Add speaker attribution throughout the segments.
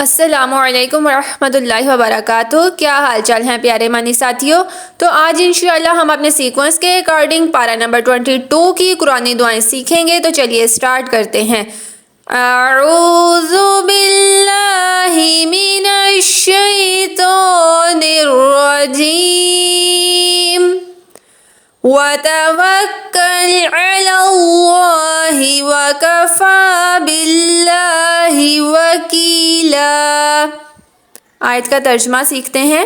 Speaker 1: السلام علیکم ورحمۃ اللہ وبرکاتہ۔ کیا حال چال ہیں پیارے مانی ساتھیوں؟ تو آج انشاءاللہ ہم اپنے سیکوینس کے اکارڈنگ پارہ نمبر 22 کی قرآنی دعائیں سیکھیں گے۔ تو چلیے سٹارٹ کرتے ہیں۔ اعوذ باللہ من الشیطان الرجیم وَتَوَكَّلْ عَلَى اللَّهِ وَكَفَى بِاللَّهِ وَكِيلًا۔ آیت کا ترجمہ سیکھتے ہیں۔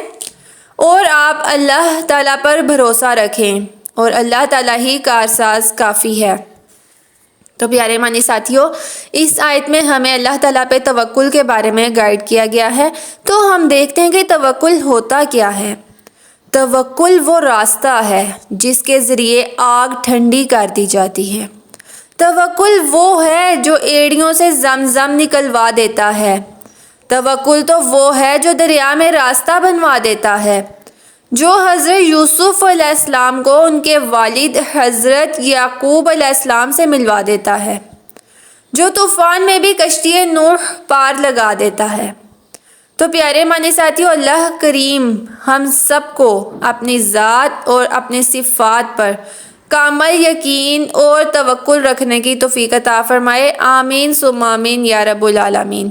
Speaker 1: اور آپ اللہ تعالیٰ پر بھروسہ رکھیں اور اللہ تعالیٰ ہی کارساز کافی ہے۔ تو پیارے مانی ساتھیوں، اس آیت میں ہمیں اللہ تعالیٰ پہ توکل کے بارے میں گائیڈ کیا گیا ہے۔ تو ہم دیکھتے ہیں کہ توکل ہوتا کیا ہے۔ توکل وہ راستہ ہے جس کے ذریعے آگ ٹھنڈی کر دی جاتی ہے۔ توکل وہ ہے جو ایڑیوں سے زمزم نکلوا دیتا ہے۔ توکل تو وہ ہے جو دریا میں راستہ بنوا دیتا ہے، جو حضرت یوسف علیہ السلام کو ان کے والد حضرت یعقوب علیہ السلام سے ملوا دیتا ہے، جو طوفان میں بھی کشتی نوح پار لگا دیتا ہے۔ تو پیارے مانی ساتھیوں، اللہ کریم ہم سب کو اپنی ذات اور اپنی صفات پر کامل یقین اور توکل رکھنے کی توفیق عطا فرمائے۔ آمین ثم آمین یا رب العالمین۔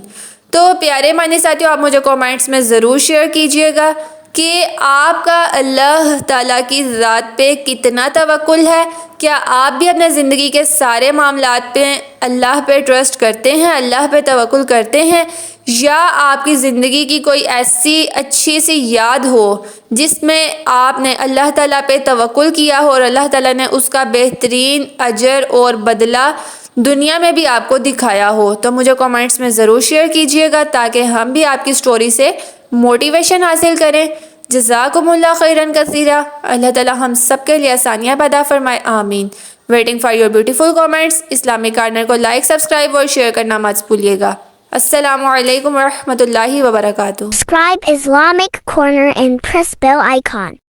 Speaker 1: تو پیارے مانی ساتھیوں، آپ مجھے کومنٹس میں ضرور شیئر کیجئے گا کہ آپ کا اللہ تعالیٰ کی ذات پہ کتنا توکل ہے۔ کیا آپ بھی اپنے زندگی کے سارے معاملات پہ اللہ پہ ٹرسٹ کرتے ہیں، اللہ پہ توکل کرتے ہیں، یا آپ کی زندگی کی کوئی ایسی اچھی سی یاد ہو جس میں آپ نے اللہ تعالیٰ پہ توکل کیا ہو اور اللہ تعالیٰ نے اس کا بہترین اجر اور بدلہ دنیا میں بھی آپ کو دکھایا ہو؟ تو مجھے کومنٹس میں ضرور شیئر کیجئے گا تاکہ ہم بھی آپ کی سٹوری سے موٹیویشن حاصل کریں۔ جزاکم اللہ خیرن کثیرا۔ اللہ تعالیٰ ہم سب کے لیے آسانیاں پیدا فرمائے۔ آمین۔ Waiting for your beautiful comments. Islamic corner کو لائک، سبسکرائب اور شیئر کرنا مت بھولیے گا۔ السلام علیکم ورحمۃ اللہ وبرکاتہ۔
Speaker 2: Subscribe Islamic Corner and press bell icon.